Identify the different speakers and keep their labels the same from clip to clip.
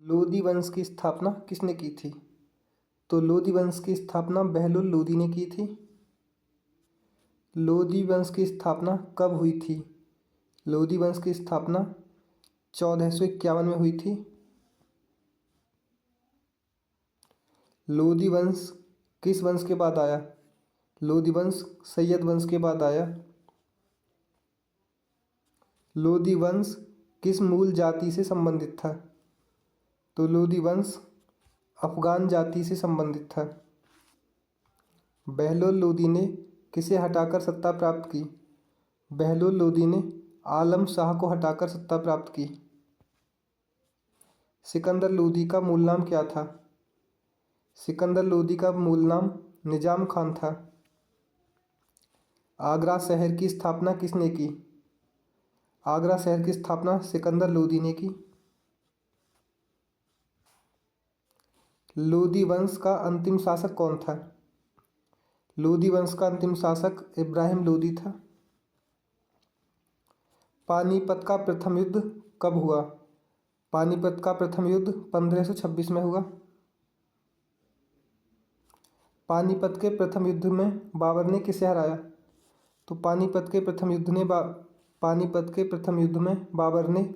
Speaker 1: लोदी वंश की स्थापना किसने की थी? तो लोदी वंश की स्थापना बहलोल लोदी ने की थी। लोदी वंश की स्थापना कब हुई थी? लोदी वंश की स्थापना 1451 में हुई थी। लोदी वंश किस वंश के बाद आया? लोदी वंश सैयद वंश के बाद आया। लोदी वंश किस मूल जाति से संबंधित था? तो लोदी वंश अफगान जाति से संबंधित था। बहलोल लोदी ने किसे हटाकर सत्ता प्राप्त की? बहलोल लोदी ने आलम शाह को हटाकर सत्ता प्राप्त की। सिकंदर लोदी का मूल नाम क्या था? सिकंदर लोदी का मूल नाम निजाम खान था। आगरा शहर की स्थापना किसने की? आगरा शहर की स्थापना सिकंदर लोदी ने की। लोदी वंश का अंतिम शासक कौन था? लोदी वंश का अंतिम शासक इब्राहिम लोदी था। पानीपत का प्रथम युद्ध कब हुआ? पानीपत का प्रथम युद्ध 1526 में हुआ। पानीपत के प्रथम युद्ध में बाबर ने किसे हराया? तो पानीपत के प्रथम युद्ध में बाबर ने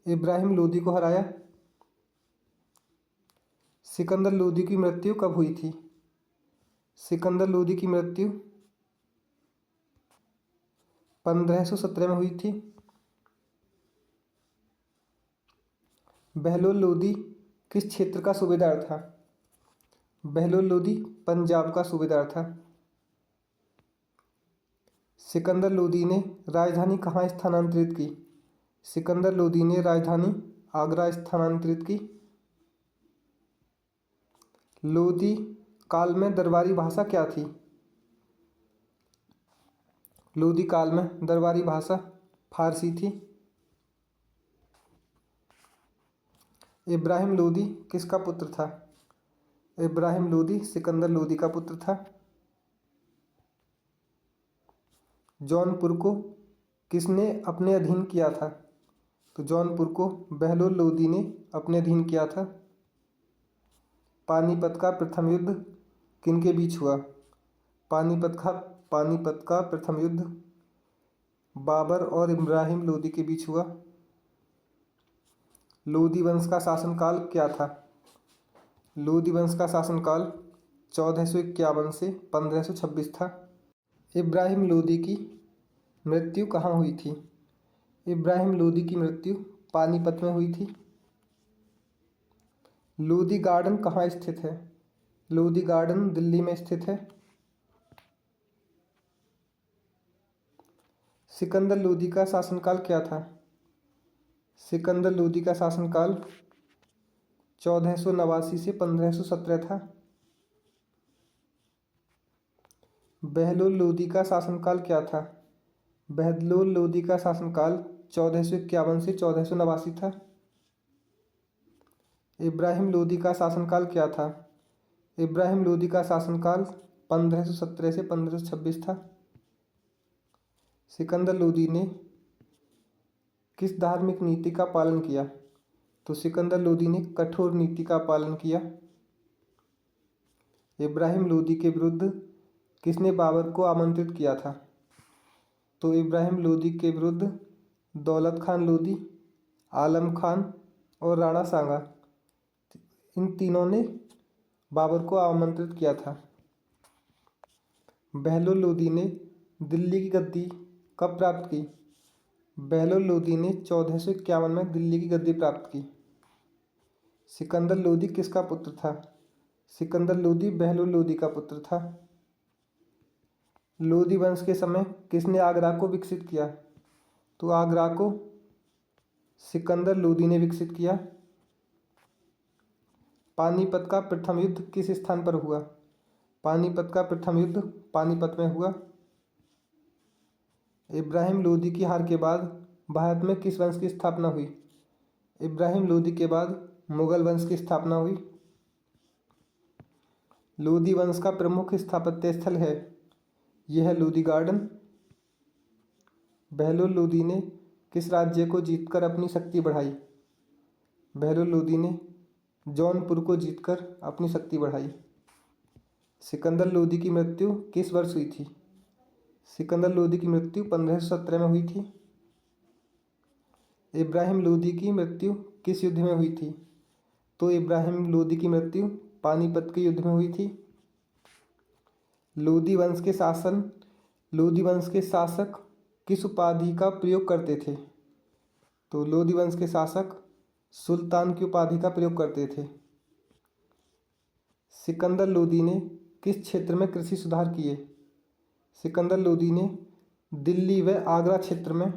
Speaker 1: इब्राहिम लोदी को हराया। सिकंदर लोदी की मृत्यु कब हुई थी? सिकंदर लोदी की मृत्यु 1517 में हुई थी। बहलोल लोदी किस क्षेत्र का सूबेदार था? बहलोल लोदी पंजाब का सूबेदार था। सिकंदर लोदी ने राजधानी कहाँ स्थानांतरित की? सिकंदर लोदी ने राजधानी आगरा स्थानांतरित की। लोदी काल में दरबारी भाषा क्या थी? लोदी काल में दरबारी भाषा फारसी थी। इब्राहिम लोदी किसका पुत्र था? इब्राहिम लोदी सिकंदर लोदी का पुत्र था। जौनपुर को किसने अपने अधीन किया था? तो जौनपुर को बहलोल लोदी ने अपने अधीन किया था। पानीपत का प्रथम युद्ध किनके बीच हुआ? पानीपत का प्रथम युद्ध बाबर और इब्राहिम लोदी के बीच हुआ। लोदी वंश का शासनकाल क्या था? लोदी वंश का शासनकाल 1451 से 1526 था। इब्राहिम लोदी की मृत्यु कहाँ हुई थी? इब्राहिम लोदी की मृत्यु पानीपत में हुई थी। लोदी गार्डन कहाँ स्थित है? लोदी गार्डन दिल्ली में स्थित है। सिकंदर लोदी का शासनकाल क्या था? सिकंदर लोदी का शासनकाल 1489 से 1517 था। बहलोल लोदी का शासनकाल क्या था? बहलोल लोदी का शासनकाल 1451 से 1489 था। इब्राहिम लोदी का शासनकाल क्या था? इब्राहिम लोदी का शासनकाल 1517 से 1526 था। सिकंदर लोदी ने किस धार्मिक नीति का पालन किया? तो सिकंदर लोदी ने कठोर नीति का पालन किया। इब्राहिम लोदी के विरुद्ध किसने बाबर को आमंत्रित किया था? तो इब्राहिम लोदी के विरुद्ध दौलत खान लोदी, आलम खान और राणा सांगा, इन तीनों ने बाबर को आमंत्रित किया था। बहलोल लोदी ने दिल्ली की गद्दी कब प्राप्त की? बहलोल लोदी ने 1451 में दिल्ली की गद्दी प्राप्त की। सिकंदर लोदी किसका पुत्र था? सिकंदर लोदी बहलोल लोदी का पुत्र था। लोदी वंश के समय किसने आगरा को विकसित किया? तो आगरा को सिकंदर लोदी ने विकसित किया। पानीपत का प्रथम युद्ध किस स्थान पर हुआ? पानीपत का प्रथम युद्ध पानीपत में हुआ। इब्राहिम लोदी की हार के बाद भारत में किस वंश की स्थापना हुई? इब्राहिम लोदी के बाद मुगल वंश की स्थापना हुई। लोदी वंश का प्रमुख स्थापत्य स्थल है, यह है लोदी गार्डन। बहलोल लोदी ने किस राज्य को जीतकर अपनी शक्ति बढ़ाई? बहलोल लोदी ने जौनपुर को जीतकर अपनी शक्ति बढ़ाई। सिकंदर लोदी की मृत्यु किस वर्ष हुई थी? सिकंदर लोदी की मृत्यु 1517 में हुई थी। इब्राहिम लोदी की मृत्यु किस युद्ध में हुई थी? तो इब्राहिम लोदी की मृत्यु पानीपत के युद्ध में हुई थी। लोदी वंश के शासक किस उपाधि का प्रयोग करते थे? तो लोदी वंश के शासक सुल्तान की उपाधि का प्रयोग करते थे। सिकंदर लोदी ने किस क्षेत्र में कृषि सुधार किए? सिकंदर लोदी ने दिल्ली व आगरा क्षेत्र में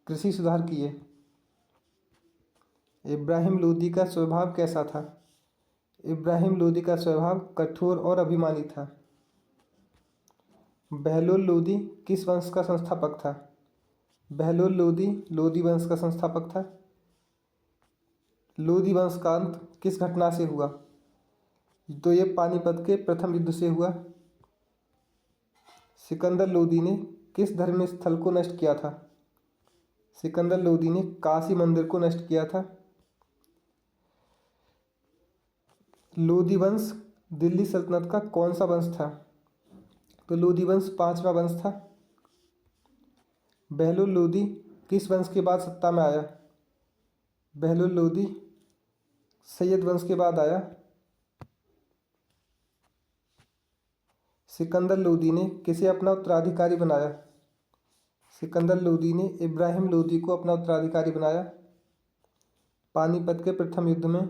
Speaker 1: कृषि सुधार किए। इब्राहिम लोदी का स्वभाव कैसा था? इब्राहिम लोदी का स्वभाव कठोर और अभिमानी था। बहलोल लोदी किस वंश का संस्थापक था? बहलोल लोदी लोदी वंश का संस्थापक था। लोदी वंश का अंत किस घटना से हुआ? तो ये पानीपत के प्रथम युद्ध से हुआ। सिकंदर लोदी ने किस धर्म स्थल को नष्ट किया था? सिकंदर लोदी ने काशी मंदिर को नष्ट किया था। लोदी वंश दिल्ली सल्तनत का कौन सा वंश था? तो लोदी वंश 5वां वंश था। बहलोल लोदी किस वंश के बाद सत्ता में आया? बहलोल लोदी सैयद वंश के बाद आया। सिकंदर लोदी ने किसे अपना उत्तराधिकारी बनाया? सिकंदर लोदी ने इब्राहिम लोदी को अपना उत्तराधिकारी बनाया। पानीपत के प्रथम युद्ध में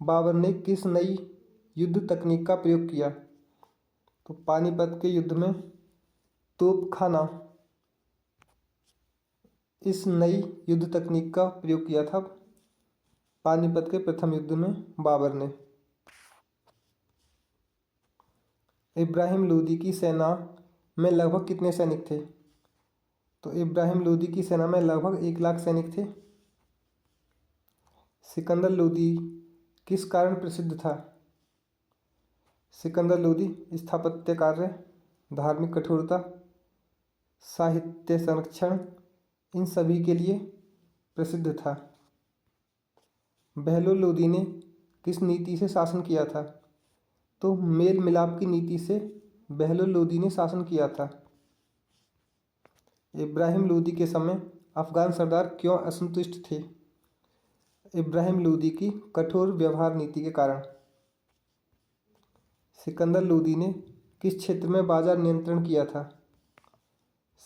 Speaker 1: बाबर ने किस नई युद्ध तकनीक का प्रयोग किया? तो पानीपत के युद्ध में तोपखाना इस नई युद्ध तकनीक का प्रयोग किया था पानीपत के प्रथम युद्ध में बाबर ने। इब्राहिम लोदी की सेना में लगभग कितने सैनिक थे? तो इब्राहिम लोदी की सेना में लगभग 1 लाख सैनिक थे। सिकंदर लोदी किस कारण प्रसिद्ध था? सिकंदर लोदी स्थापत्य कार्य, धार्मिक कठोरता, साहित्य संरक्षण, इन सभी के लिए प्रसिद्ध था। बहलोल लोदी ने किस नीति से शासन किया था? तो मेल मिलाप की नीति से बहलोल लोदी ने शासन किया था। इब्राहिम लोदी के समय अफगान सरदार क्यों असंतुष्ट थे? इब्राहिम लोदी की कठोर व्यवहार नीति के कारण। सिकंदर लोदी ने किस क्षेत्र में बाजार नियंत्रण किया था?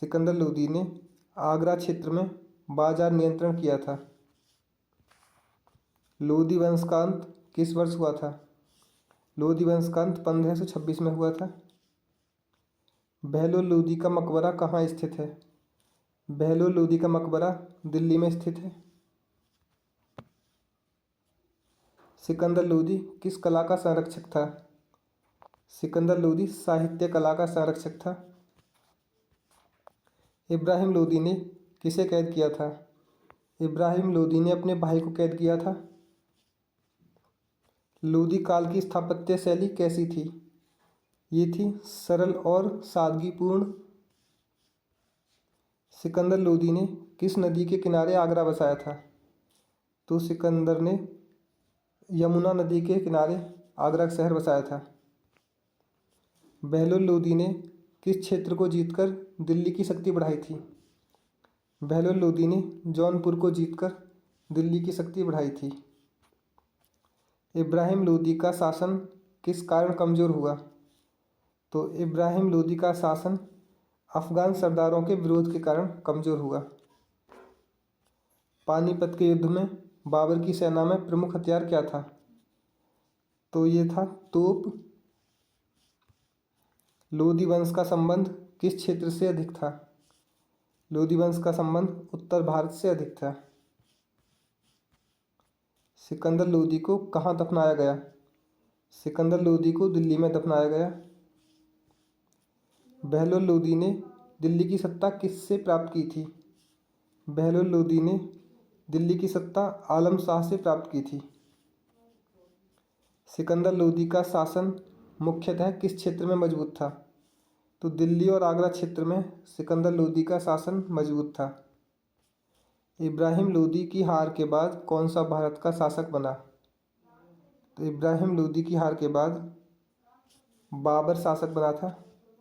Speaker 1: सिकंदर लोदी ने आगरा क्षेत्र में बाजार नियंत्रण किया था। लोदी वंश का अंत किस वर्ष हुआ था? लोदी वंश का अंत 1526 में हुआ था। बहलोल लोदी का मकबरा कहाँ स्थित है? बहलोल लोदी का मकबरा दिल्ली में स्थित है। सिकंदर लोदी किस कला का संरक्षक था? सिकंदर लोदी साहित्य कला का संरक्षक था। इब्राहिम लोदी ने किसे कैद किया था? इब्राहिम लोदी ने अपने भाई को कैद किया था। लोदी काल की स्थापत्य शैली कैसी थी? ये थी सरल और सादगीपूर्ण। सिकंदर लोदी ने किस नदी के किनारे आगरा बसाया था? तो सिकंदर ने यमुना नदी के किनारे आगरा शहर बसाया था। बहलोल लोदी ने किस क्षेत्र को जीतकर दिल्ली की शक्ति बढ़ाई थी? बहलोल लोदी ने जौनपुर को जीतकर दिल्ली की शक्ति बढ़ाई थी। इब्राहिम लोदी का शासन किस कारण कमज़ोर हुआ? तो इब्राहिम लोदी का शासन अफगान सरदारों के विरोध के कारण कमज़ोर हुआ। पानीपत के युद्ध में बाबर की सेना में प्रमुख हथियार क्या था? तो ये था तोप। लोदी वंश का संबंध किस क्षेत्र से अधिक था? लोदी वंश का संबंध उत्तर भारत से अधिक था। सिकंदर लोदी को कहाँ दफनाया गया? सिकंदर लोदी को दिल्ली में दफनाया गया। बहलोल लोदी ने दिल्ली की सत्ता किससे प्राप्त की थी? बहलोल लोदी ने दिल्ली की सत्ता आलम शाह से प्राप्त की थी। सिकंदर लोदी का शासन मुख्यतः किस क्षेत्र में मजबूत था? तो दिल्ली और आगरा क्षेत्र में सिकंदर लोदी का शासन मजबूत था। इब्राहिम लोदी की हार के बाद कौन सा भारत का शासक बना? तो इब्राहिम लोदी की हार के बाद बाबर शासक बना था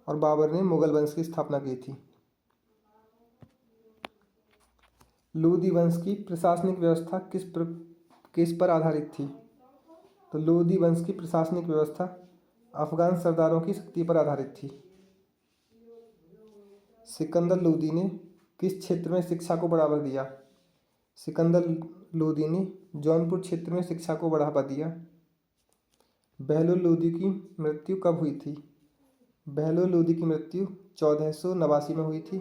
Speaker 1: और बाबर ने मुगल वंश की स्थापना की थी। लोदी वंश की प्रशासनिक व्यवस्था किस पर आधारित थी? तो लोदी वंश की प्रशासनिक व्यवस्था अफगान सरदारों की शक्ति पर आधारित थी। सिकंदर लोदी ने किस क्षेत्र में शिक्षा को बढ़ावा दिया? सिकंदर लोदी ने जौनपुर क्षेत्र में शिक्षा को बढ़ावा दिया। बहलोल लोदी की मृत्यु कब हुई थी? बहलोल लोदी की मृत्यु 1489 में हुई थी।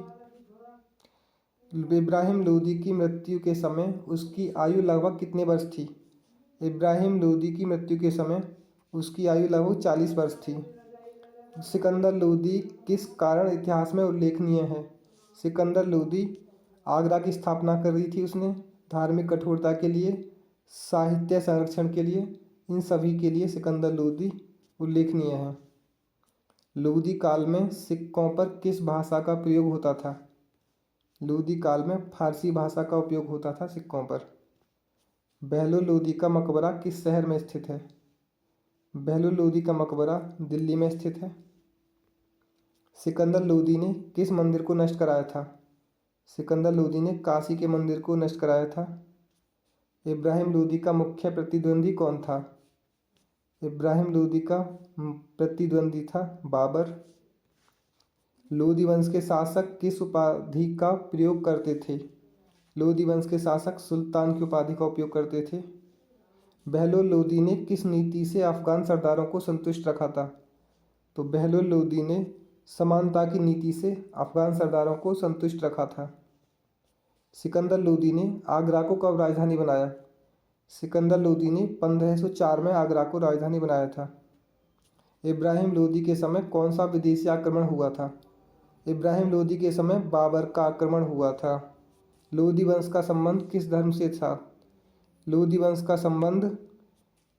Speaker 1: इब्राहिम लोदी की मृत्यु के समय उसकी आयु लगभग कितने वर्ष थी? इब्राहिम लोदी की मृत्यु के समय उसकी आयु लगभग 40 वर्ष थी। सिकंदर लोदी किस कारण इतिहास में उल्लेखनीय है? सिकंदर लोदी आगरा की स्थापना कर दी थी उसने, धार्मिक कठोरता के लिए, साहित्य संरक्षण के लिए, इन सभी के लिए सिकंदर लोदी उल्लेखनीय है। लोदी काल में सिक्कों पर किस भाषा का प्रयोग होता था? लोदी काल में फारसी भाषा का उपयोग होता था सिक्कों पर। बहलोल लोदी का मकबरा किस शहर में स्थित है? बहलोल लोदी का मकबरा दिल्ली में स्थित है। सिकंदर लोदी ने किस मंदिर को नष्ट कराया था? सिकंदर लोदी ने काशी के मंदिर को नष्ट कराया था। इब्राहिम लोदी का मुख्य प्रतिद्वंदी कौन था? इब्राहिम लोदी का प्रतिद्वंदी था बाबर। लोदी वंश के शासक किस उपाधि का प्रयोग करते थे? लोदी वंश के शासक सुल्तान की उपाधि का उपयोग करते थे। बहलोल लोदी ने किस नीति से अफगान सरदारों को संतुष्ट रखा था? तो बहलोल लोदी ने समानता की नीति से अफगान सरदारों को संतुष्ट रखा था। सिकंदर लोदी ने आगरा को कब राजधानी बनाया? सिकंदर लोदी ने 1504 में आगरा को राजधानी बनाया था। इब्राहिम लोदी के समय कौन सा विदेशी आक्रमण हुआ था? इब्राहिम लोदी के समय बाबर का आक्रमण हुआ था। लोदी वंश का संबंध किस धर्म से था? लोदी वंश का संबंध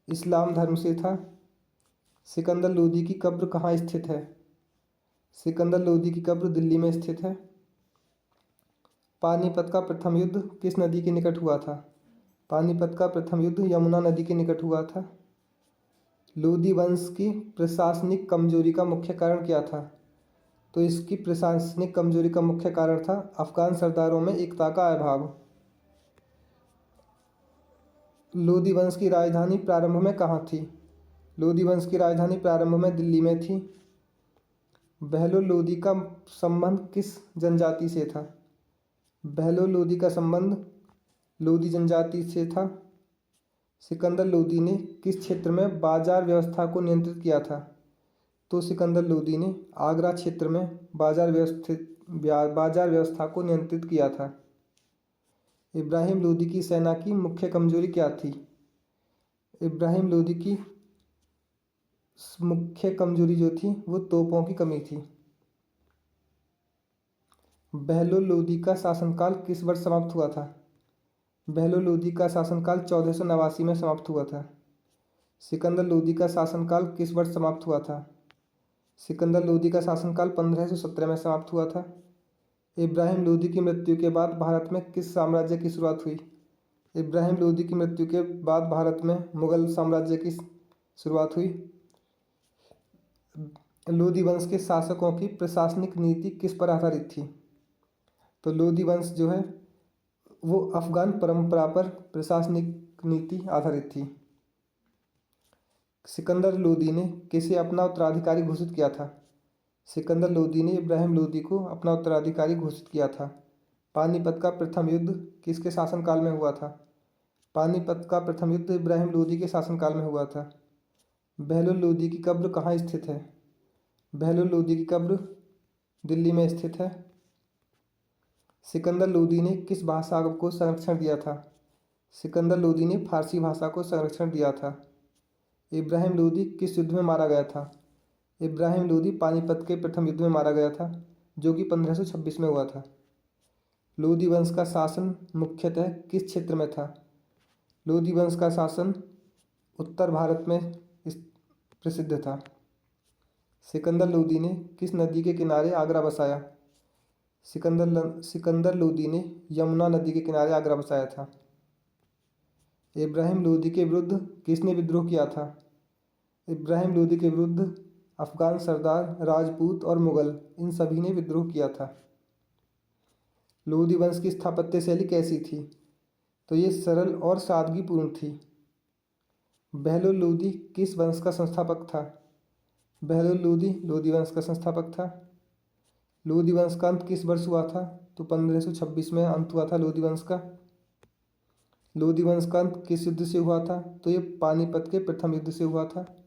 Speaker 1: इस्लाम धर्म से था। सिकंदर लोदी की कब्र कहाँ स्थित है? सिकंदर लोदी की कब्र दिल्ली में स्थित है। पानीपत का प्रथम युद्ध किस नदी के निकट हुआ था? पानीपत का प्रथम युद्ध यमुना नदी के निकट हुआ था। लोदी वंश की प्रशासनिक कमजोरी का मुख्य कारण क्या था? तो इसकी प्रशासनिक कमजोरी का मुख्य कारण था अफगान सरदारों में एकता का अभाव। लोदी वंश की राजधानी प्रारंभ में कहाँ थी? लोदी वंश की राजधानी प्रारंभ में दिल्ली में थी। बहलोल लोदी का संबंध किस जनजाति से था? बहलोल लोदी का संबंध लोदी जनजाति से था। सिकंदर लोदी ने किस क्षेत्र में बाजार व्यवस्था को नियंत्रित किया था? तो सिकंदर लोदी ने आगरा क्षेत्र में बाजार व्यवस्था को नियंत्रित किया था। इब्राहिम लोदी की सेना की मुख्य कमजोरी क्या थी? इब्राहिम लोदी की मुख्य कमजोरी जो थी वो तोपों की कमी थी। बहलोल लोदी का शासनकाल किस वर्ष समाप्त हुआ था? बहलोल लोदी का शासनकाल 1489 में समाप्त हुआ था। सिकंदर लोदी का शासनकाल किस वर्ष समाप्त हुआ था? सिकंदर लोदी का शासनकाल 1517 में समाप्त हुआ था। इब्राहिम लोदी की मृत्यु के बाद भारत में किस साम्राज्य की शुरुआत हुई? इब्राहिम लोदी की मृत्यु के बाद भारत में मुगल साम्राज्य की शुरुआत हुई। लोदी वंश के शासकों की प्रशासनिक नीति किस पर आधारित थी? तो लोदी वंश जो है वो अफगान परंपरा पर प्रशासनिक नीति आधारित थी। सिकंदर लोदी ने किसे अपना उत्तराधिकारी घोषित किया था? सिकंदर लोदी ने इब्राहिम लोदी को अपना उत्तराधिकारी घोषित किया था। पानीपत का प्रथम युद्ध किसके शासनकाल में हुआ था? पानीपत का प्रथम युद्ध इब्राहिम लोदी के शासनकाल में हुआ था। बहलोल लोदी की कब्र कहाँ स्थित है? बहलोल लोदी की कब्र दिल्ली में स्थित है। सिकंदर लोदी ने किस भाषा को संरक्षण दिया था? सिकंदर लोदी ने फारसी भाषा को संरक्षण दिया था। इब्राहिम लोदी किस युद्ध में मारा गया था? इब्राहिम लोदी पानीपत के प्रथम युद्ध में मारा गया था जो कि 1526 में हुआ था। लोदी वंश का शासन मुख्यतः किस क्षेत्र में था? लोदी वंश का शासन उत्तर भारत में प्रसिद्ध था। सिकंदर लोदी ने किस नदी के किनारे आगरा बसाया? सिकंदर लोदी ने यमुना नदी के किनारे आगरा बसाया था। इब्राहिम लोदी के विरुद्ध किसने विद्रोह किया था? इब्राहिम लोदी के विरुद्ध अफगान सरदार, राजपूत और मुगल इन सभी ने विद्रोह किया था। लोदी वंश की स्थापत्य शैली कैसी थी? तो ये सरल और सादगीपूर्ण थी। बहलोल लोदी किस वंश का संस्थापक था? बहलोल लोदी लोदी वंश का संस्थापक था। लोदी वंश का अंत किस वर्ष हुआ था? तो 1526 में अंत हुआ था लोदी वंश का। लोदी वंश का अंत किस युद्ध से हुआ था? तो ये पानीपत के प्रथम युद्ध से हुआ था।